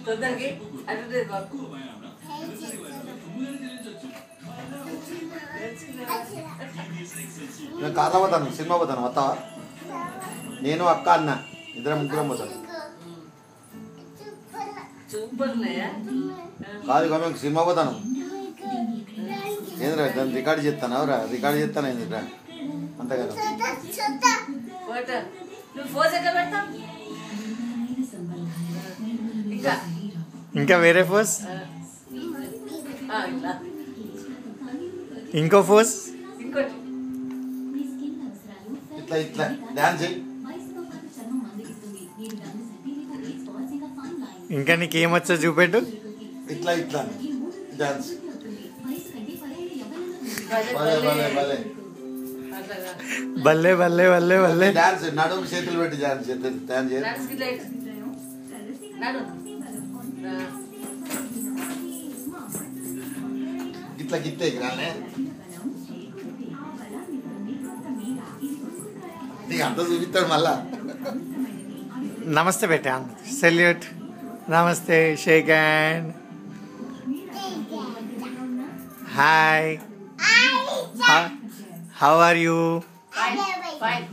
తొందరకి advertise బాబు నేను కాదా పోతాను, సినిమా పోతాను, వస్తావా? నేను అక్క అన్న ఇద్దరం ముగ్గురం పోతాను. కాదు ఇక మేము సినిమా పోతాను. ఏంద్రా దాన్ని రికార్డ్ చేస్తాను, అవరా రికార్డ్ చేస్తాను ఏంద్రా అంతే కదా. ఇంకా వేరే ఫోజ్, ఇంకో ఫోజ్, ఇట్లా ఇట్లా డాన్స్ చేయి. ఇంకా నీకేమొచ్చో చూపెట్టు. ఇట్లా ఇట్లా డాన్స్. భలే భలే భలే బల్లే బల్లే బల్లే బల్లే. డాన్స్ నడుము చేతులు పెట్టి డాన్స్ డాన్స్ చేయాలి. ఇట్లా గిట్టే రాలే నీకు అంత చూపిస్తాడు మళ్ళా. నమస్తే బేటా, సెల్యూట్, నమస్తే, shake hand, hi, how are you? Fine.